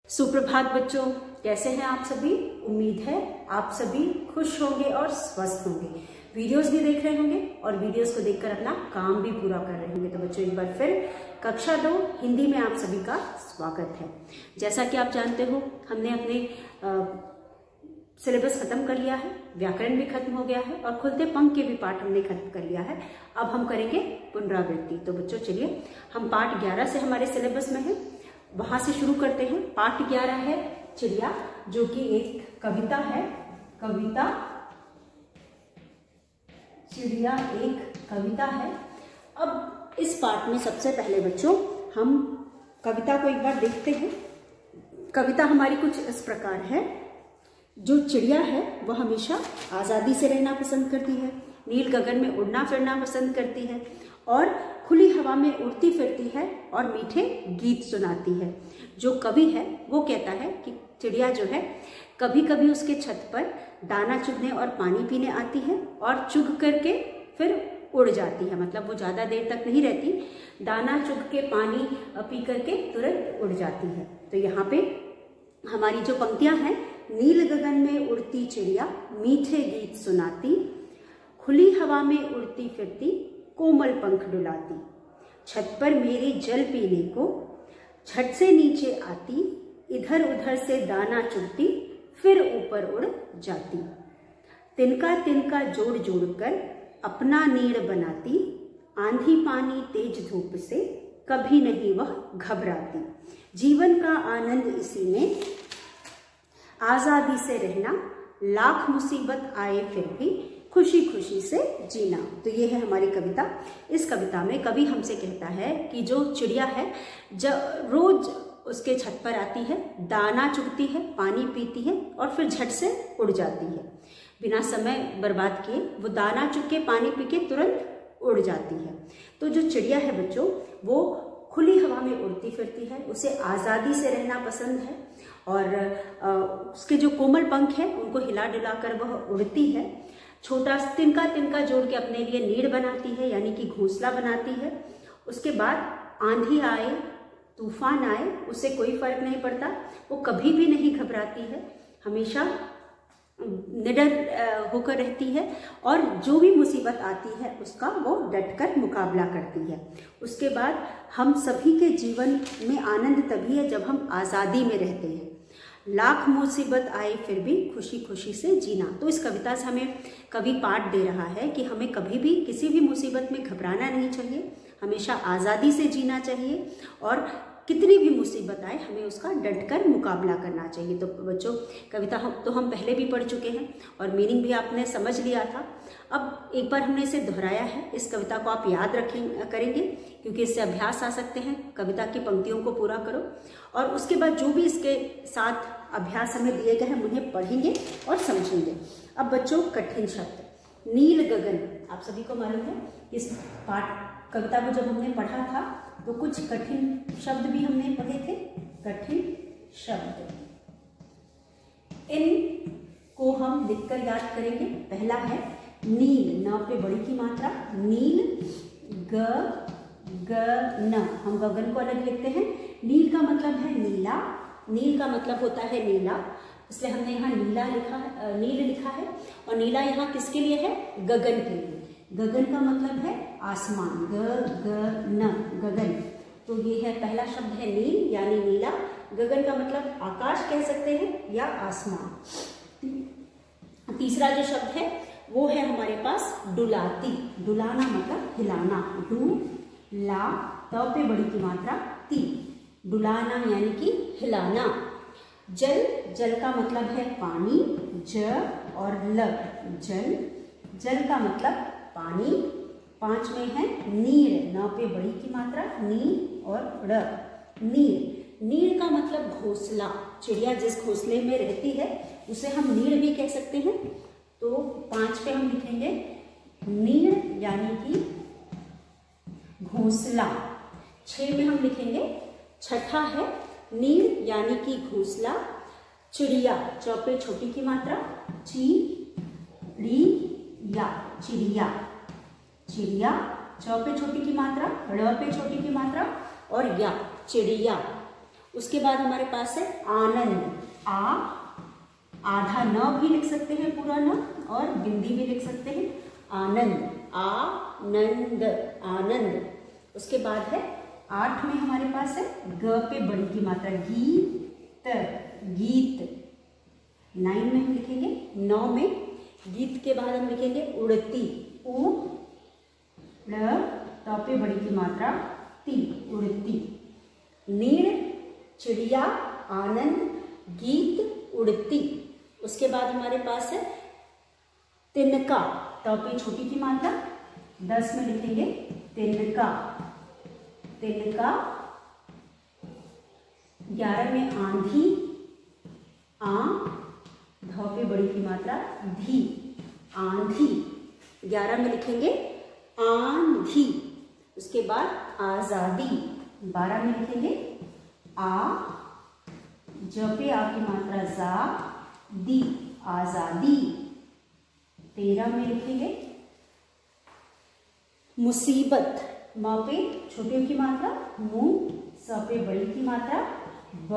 सुप्रभात बच्चों, कैसे हैं आप सभी। उम्मीद है आप सभी खुश होंगे और स्वस्थ होंगे। वीडियोस भी देख रहे होंगे और वीडियोस को देखकर अपना काम भी पूरा कर रहे होंगे। तो बच्चों, एक बार फिर कक्षा 2 हिंदी में आप सभी का स्वागत है। जैसा कि आप जानते हो, हमने अपने सिलेबस खत्म कर लिया है, व्याकरण भी खत्म हो गया है और खुलते पंख के भी पाठ हमने खत्म कर लिया है। अब हम करेंगे पुनरावृत्ति। तो बच्चों चलिए, हम पाठ 11 से हमारे सिलेबस में है, वहां से शुरू करते हैं। पाठ 11 है चिड़िया, जो कि एक कविता है। कविता चिड़िया एक कविता है। अब इस पाठ में सबसे पहले बच्चों हम कविता को एक बार देखते हैं। कविता हमारी कुछ इस प्रकार है। जो चिड़िया है वह हमेशा आजादी से रहना पसंद करती है, नील गगन में उड़ना फिरना पसंद करती है और खुली हवा में उड़ती फिरती है और मीठे गीत सुनाती है। जो कवि है वो कहता है कि चिड़िया जो है कभी कभी उसके छत पर दाना चुगने और पानी पीने आती है और चुग करके फिर उड़ जाती है। मतलब वो ज़्यादा देर तक नहीं रहती, दाना चुग के पानी पी करके तुरंत उड़ जाती है। तो यहाँ पे हमारी जो पंक्तियाँ हैं, नील गगन में उड़ती चिड़िया मीठे गीत सुनाती, खुली हवा में उड़ती फिरती कोमल पंख डुलाती, छत पर मेरी जल पीने को छत से नीचे आती, इधर उधर से दाना चुगती फिर ऊपर उड़ जाती, तिनका तिनका जोड़ जोड़ कर अपना नीड़ बनाती, आंधी पानी तेज धूप से कभी नहीं वह घबराती, जीवन का आनंद इसी में आजादी से रहना, लाख मुसीबत आए फिर भी खुशी खुशी से जीना। तो ये है हमारी कविता। इस कविता में कवि हमसे कहता है कि जो चिड़िया है जब रोज उसके छत पर आती है, दाना चुगती है, पानी पीती है और फिर झट से उड़ जाती है। बिना समय बर्बाद किए वो दाना चुग के पानी पी के तुरंत उड़ जाती है। तो जो चिड़िया है बच्चों, वो खुली हवा में उड़ती फिरती है, उसे आज़ादी से रहना पसंद है और उसके जो कोमल पंख हैं उनको हिला डुला कर वह उड़ती है। छोटा तिनका तिनका जोड़ के अपने लिए नीड़ बनाती है, यानी कि घोंसला बनाती है। उसके बाद आंधी आए, तूफान आए, उससे कोई फर्क नहीं पड़ता, वो कभी भी नहीं घबराती है, हमेशा निडर होकर रहती है और जो भी मुसीबत आती है उसका वो डटकर मुकाबला करती है। उसके बाद हम सभी के जीवन में आनंद तभी है जब हम आज़ादी में रहते हैं, लाख मुसीबत आए फिर भी खुशी खुशी से जीना। तो इस कविता से हमें कवि पाठ दे रहा है कि हमें कभी भी किसी भी मुसीबत में घबराना नहीं चाहिए, हमेशा आज़ादी से जीना चाहिए और कितनी भी मुसीबत आए हमें उसका डटकर मुकाबला करना चाहिए। तो बच्चों, कविता हम पहले भी पढ़ चुके हैं और मीनिंग भी आपने समझ लिया था। अब एक बार हमने इसे दोहराया है। इस कविता को आप याद करेंगे क्योंकि इससे अभ्यास आ सकते हैं। कविता की पंक्तियों को पूरा करो और उसके बाद जो भी इसके साथ अभ्यास हमें दिए गए हैं उन्हें पढ़ेंगे और समझेंगे। अब बच्चों, कठिन शब्द। नील गगन, आप सभी को मालूम है इस कविता को जब हमने पढ़ा था तो कुछ कठिन शब्द भी हमने पढ़े थे। कठिन शब्द, इनको हम लिखकर याद करेंगे। पहला है नील, न पे बड़ी की मात्रा, नील, ग न, हम गगन को अलग लिखते हैं। नील का मतलब है नीला, नील का मतलब होता है नीला, इसलिए हमने यहाँ नीला लिखा है, नील लिखा है। और नीला यहाँ किसके लिए है? गगन के लिए। गगन का मतलब है आसमान, न, गगन। तो ये है पहला शब्द है नील, यानी नीला। गगन का मतलब आकाश कह सकते हैं या आसमान। तीसरा जो शब्द है वो है हमारे पास डुलाती। डुलाना मतलब हिलाना, डू ला, त पे बड़ी की मात्रा ती, डुलाना यानी कि हिलाना। जल, जल का मतलब है पानी, ज और ल, जल, जल का मतलब पानी। 5 में है नीर, न पे बड़ी की मात्रा, नी और ड़, नीर। नीर का मतलब घोंसला। चिड़िया जिस घोंसले में रहती है उसे हम नीड़ भी कह सकते हैं। तो 5 पे हम लिखेंगे नीड़ यानी कि घोंसला। 6 में हम लिखेंगे, छठा है नीड़ यानी कि घोंसला। चिड़िया, चौपे छोटी की मात्रा, ची ड़ी या, चिड़िया। चिड़िया, चौपे छोटी की मात्रा, ड़ पे छोटी की मात्रा और या, चिड़िया। उसके बाद हमारे पास है आनंद। आधा न भी लिख सकते हैं, पूरा न, और बिंदी भी लिख सकते हैं। आनंद, आनंद, आनंद। उसके बाद है 8 में हमारे पास है ग पे बड़ी की मात्रा, गीत, गीत। 9 में हम लिखेंगे, 9 में गीत के बाद हम लिखेंगे उड़ती, उ ड़, त पे बड़ी की मात्रा ती, उड़ती। नीड़, चिड़िया, आनंद, गीत, उड़ती। उसके बाद हमारे पास है तिनका, त पे छोटी की मात्रा, 10 में लिखेंगे तिनका, तिनका। 11 में आंधी, आ, ध पे बड़ी की मात्रा, धी, आंधी। 11 में लिखेंगे आंधी। उसके बाद आजादी, 12 में लिखेंगे आ, ज पे आ की मात्रा, जा, दी, आजादी। 13 में लिखेंगे मुसीबत, म पे छोटे की मात्रा, मु, स पे बड़ी की मात्रा, ब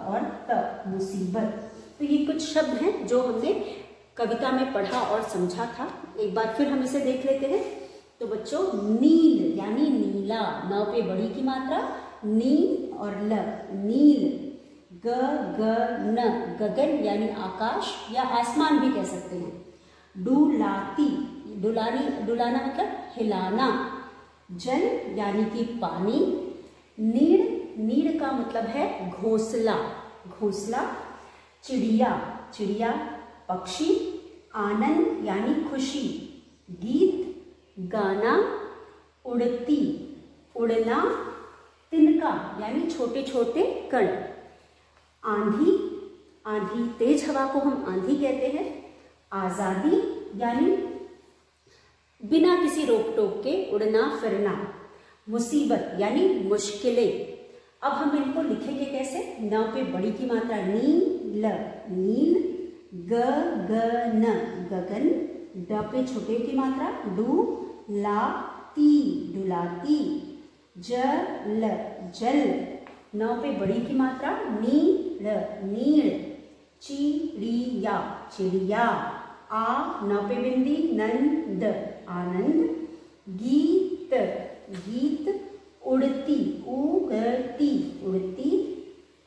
और त, मुसीबत। तो ये कुछ शब्द हैं जो हमने कविता में पढ़ा और समझा था। एक बार फिर हम इसे देख लेते हैं। तो बच्चों, नील यानी नीला, न पे बड़ी की मात्रा, नी और ल, नील। ग ग न, गगन यानी आकाश या आसमान भी कह सकते हैं। डुलाती, डुलानी, डुलाना मतलब हिलाना। जल यानी कि पानी। नीड़, नीड़ का मतलब है घोंसला, घोंसला। चिड़िया, चिड़िया पक्षी। आनंद यानी खुशी। गीत गाना। उड़ती, उड़ना। तिनका यानी छोटे छोटे कण। आंधी, आंधी तेज हवा को हम आंधी कहते हैं। आजादी यानी बिना किसी रोक टोक के उड़ना फिरना। मुसीबत यानी मुश्किलें। अब हम इनको लिखेंगे कैसे? न पे बड़ी की मात्रा, नील, नील। ग ग न, गगन। ड पे छोटे की मात्रा, डू, ला, ती, डुलाती। जल, जल। न पे बड़ी की मात्रा, नील, नील। चिड़िया, चिड़िया। आ, न पे बिंदी, नंद, आनंद। गीत, गीत। उड़ती, उड़ती, उड़ती।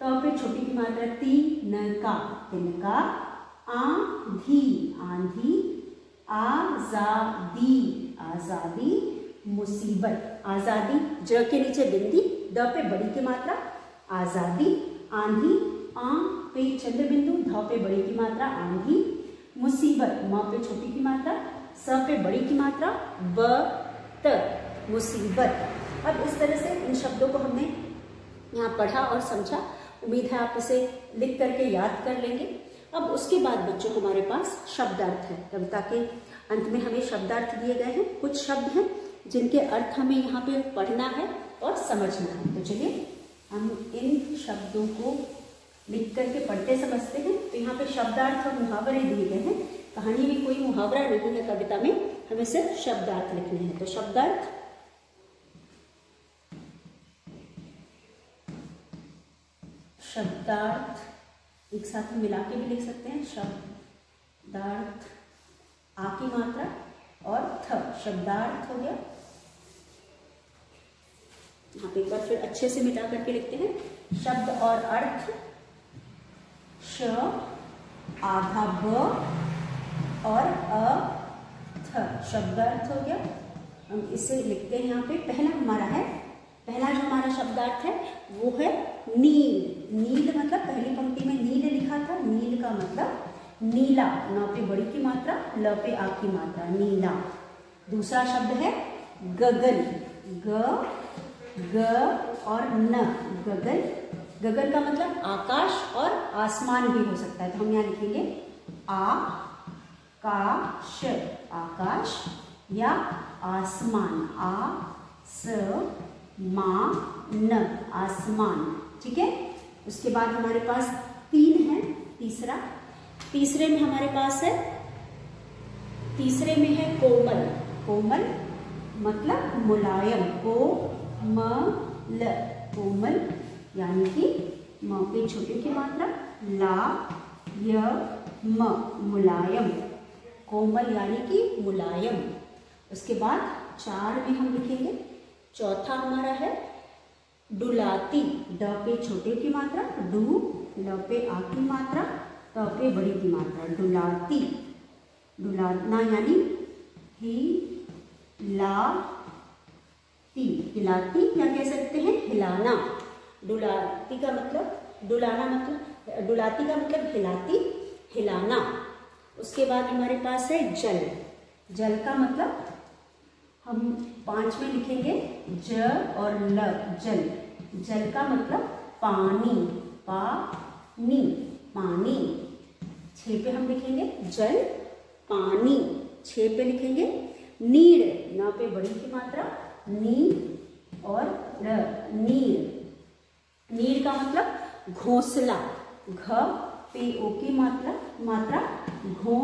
त पे छोटी की मात्रा, ती, नका, तिनका। आंधी, आंधी। आजादी, आजादी। मुसीबत, आजादी, ज के नीचे बिंदी, द पे बड़ी की मात्रा, आजादी। आंधी, आ पे चंद्र बिंदु, ध पे बड़ी की मात्रा, आंधी। मुसीबत, म पे छोटी की मात्रा, स पे बड़ी की मात्रा, ब, त, मुसीबत। अब इस तरह से इन शब्दों को हमने यहाँ पढ़ा और समझा। उम्मीद है आप इसे लिख करके याद कर लेंगे। अब उसके बाद बच्चों हमारे पास शब्दार्थ है। कविता के अंत में हमें शब्दार्थ दिए गए हैं। कुछ शब्द हैं जिनके अर्थ हमें यहाँ पे पढ़ना है और समझना है। तो चलिए हम इन शब्दों को लिख करके पढ़ते समझते हैं। तो यहाँ पे शब्दार्थ और मुहावरे दिए गए हैं। कहानी में कोई मुहावरा नहीं है, कविता में हमें सिर्फ शब्दार्थ लिखने हैं। तो शब्दार्थ, शब्दार्थ एक साथ में मिला के भी लिख सकते हैं। शब्दार्थ, आ की मात्रा और थ, शब्दार्थ हो गया। यहाँ पे एक बार फिर अच्छे से मिटा करके लिखते हैं। शब्द और अर्थ, श, आधा ब और अ, थ, शब्दार्थ हो गया। हम इसे लिखते हैं। यहाँ पे पहला हमारा है, पहला जो हमारा शब्दार्थ है वो है नील। नील मतलब पहली पंक्ति में नील लिखा था, नील का मतलब नीला। न पे बड़ी की मात्रा, ल पे आ की मात्रा, नीला। दूसरा शब्द है गगन, ग, ग और न, गगन। गगन का मतलब आकाश और आसमान भी हो सकता है। तो हम यहाँ लिखेंगे आ, का, श, आकाश या आसमान। आ, स, मा, न, आसमान। ठीक है। उसके बाद हमारे पास 3 है। तीसरा, तीसरे में हमारे पास है, तीसरे में है कोमल। कोमल मतलब मुलायम, को, म, ल, कोमल यानी कि म पे छोटे की मात्रा, ला य म मुलायम, कोमल यानी कि मुलायम। उसके बाद 4 में हम लिखेंगे, चौथा हमारा है डुलाती, ड पे छोटे की मात्रा, डू, ल पे आ की मात्रा, त पे बड़ी की मात्रा, डुलाती, डुलाना यानी हिलाती, हिलाती या कह सकते हैं हिलाना। डुलाती का मतलब, डुलाना मतलब, डुलाती का मतलब हिलाती, हिलाना। उसके बाद हमारे पास है जल, जल का मतलब हम 5 में लिखेंगे ज और ल, जल, जल का मतलब पानी, पानी, पानी। 6 पे हम लिखेंगे जल, पानी, 6 पे लिखेंगे नीर, न पे बड़ी की मात्रा, नी और र, नीर, नीर का मतलब घोंसला, घ पे ओ की मात्रा, घो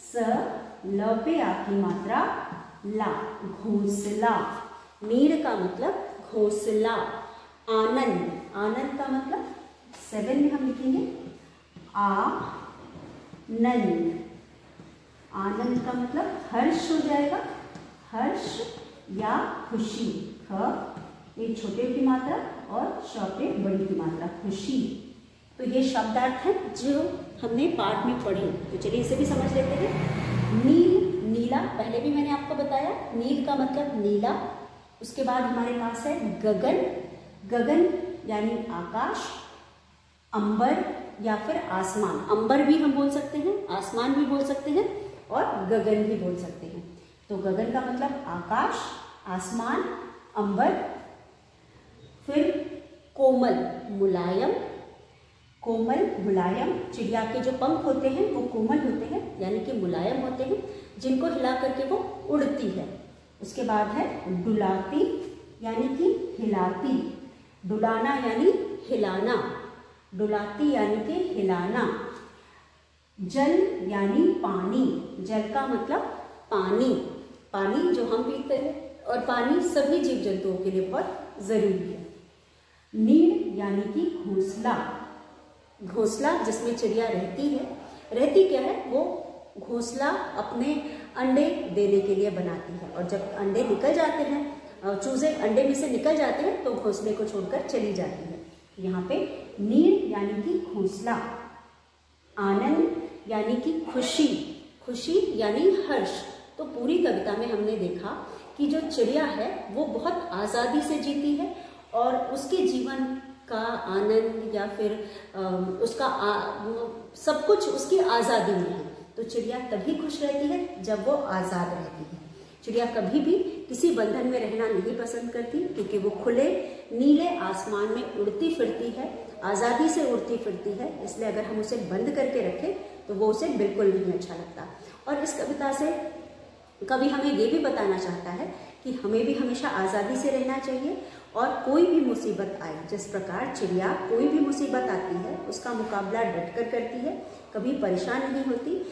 स ल पे आ की मात्रा, ला, घोंसला। नीर का मतलब घोंसला। आनंद, आनंद का मतलब 7 में हम लिखेंगे आनंद, आनंद का मतलब हर्ष हो जाएगा, हर्ष या खुशी, ख पे छोटे की मात्रा और श पे बड़ी की मात्रा, खुशी। तो ये शब्दार्थ है जो हमने पाठ में पढ़े, तो चलिए इसे भी समझ लेते हैं। नील, नीला, पहले भी मैंने आपको बताया, नील का मतलब नीला। उसके बाद हमारे पास है गगन, गगन यानी आकाश, अंबर या फिर आसमान, अंबर भी हम बोल सकते हैं, आसमान भी बोल सकते हैं और गगन भी बोल सकते हैं। तो गगन का मतलब आकाश, आसमान, अंबर। फिर कोमल, मुलायम, कोमल, मुलायम, चिड़िया के जो पंख होते हैं वो कोमल होते हैं यानी कि मुलायम होते हैं, जिनको हिला करके वो उड़ती है। उसके बाद है डुलाती यानी कि हिलाती, डुलाना यानी हिलाना, डुलाती यानी कि हिलाना। जल यानी पानी, जल का मतलब पानी, पानी जो हम पीते हैं और पानी सभी जीव जंतुओं के लिए बहुत जरूरी है। नीड यानी कि घोंसला, घोंसला जिसमें चिड़िया रहती है, रहती क्या है, वो घोंसला अपने अंडे देने के लिए बनाती है और जब अंडे निकल जाते हैं, चूजे अंडे में से निकल जाते हैं तो घोंसले को छोड़कर चली जाती है। यहाँ पे नीड यानी कि घोंसला। आनंद यानी कि खुशी, खुशी यानी हर्ष। तो पूरी कविता में हमने देखा कि जो चिड़िया है वो बहुत आज़ादी से जीती है और उसके जीवन का आनंद या फिर उसका सब कुछ उसकी आज़ादी में है। तो चिड़िया तभी खुश रहती है जब वो आज़ाद रहती है। चिड़िया कभी भी किसी बंधन में रहना नहीं पसंद करती क्योंकि वो खुले नीले आसमान में उड़ती फिरती है, आज़ादी से उड़ती फिरती है। इसलिए अगर हम उसे बंद करके रखें तो वो उसे बिल्कुल नहीं अच्छा लगता। और इस कविता से कवि हमें ये भी बताना चाहता है कि हमें भी हमेशा आज़ादी से रहना चाहिए और कोई भी मुसीबत आए, जिस प्रकार चिड़िया कोई भी मुसीबत आती है उसका मुकाबला डटकर करती है, कभी परेशान नहीं होती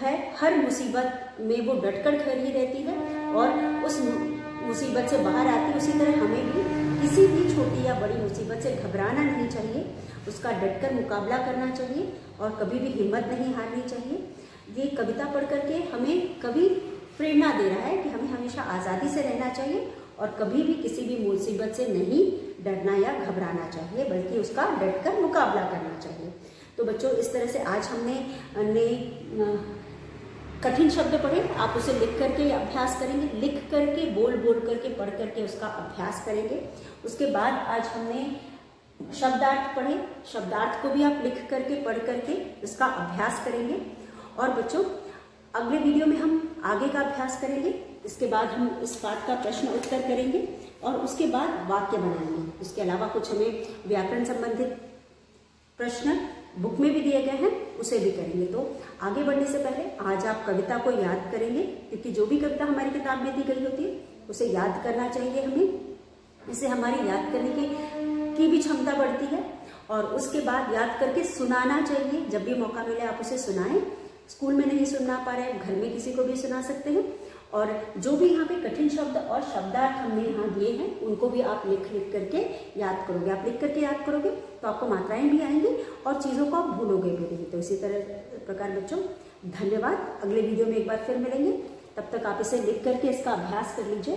है, हर मुसीबत में वो डटकर खड़ी रहती है और उस मुसीबत से बाहर आती है। उसी तरह हमें भी किसी भी छोटी या बड़ी मुसीबत से घबराना नहीं चाहिए, उसका डटकर मुकाबला करना चाहिए और कभी भी हिम्मत नहीं हारनी चाहिए। ये कविता पढ़ करके हमें कवि प्रेरणा दे रहा है कि हमें हमेशा आज़ादी से रहना चाहिए और कभी भी किसी भी मुसीबत से नहीं डरना या घबराना चाहिए, बल्कि उसका डटकर मुकाबला करना चाहिए। तो बच्चों, इस तरह से आज हमने कठिन शब्द पढ़े, आप उसे लिख करके अभ्यास करेंगे, लिख करके बोल करके पढ़ करके उसका अभ्यास करेंगे। उसके बाद आज हमने शब्दार्थ पढ़े, शब्दार्थ को भी आप लिख करके पढ़ करके इसका अभ्यास करेंगे। और बच्चों, अगले वीडियो में हम आगे का अभ्यास करेंगे। इसके बाद हम इस पाठ का प्रश्न उत्तर करेंगे और उसके बाद वाक्य बनाएंगे। इसके अलावा कुछ हमें व्याकरण संबंधित प्रश्न बुक में भी दिए गए हैं, उसे भी करेंगे। तो आगे बढ़ने से पहले आज आप कविता को याद करेंगे, क्योंकि जो भी कविता हमारी किताब में दी गई होती है उसे याद करना चाहिए हमें। इससे हमारी याद करने की भी क्षमता बढ़ती है। और उसके बाद याद करके सुनाना चाहिए, जब भी मौका मिले आप उसे सुनाएं। स्कूल में नहीं सुना पा रहे, घर में किसी को भी सुना सकते हैं। और जो भी यहाँ पे कठिन शब्द और शब्दार्थ हमने यहाँ दिए हैं उनको भी आप लिख करके याद करोगे। आप लिख करके याद करोगे तो आपको मात्राएं भी आएंगी और चीज़ों को आप भूलोगे भी नहीं। तो इसी प्रकार बच्चों धन्यवाद। अगले वीडियो में एक बार फिर मिलेंगे, तब तक आप इसे लिख करके इसका अभ्यास कर लीजिए।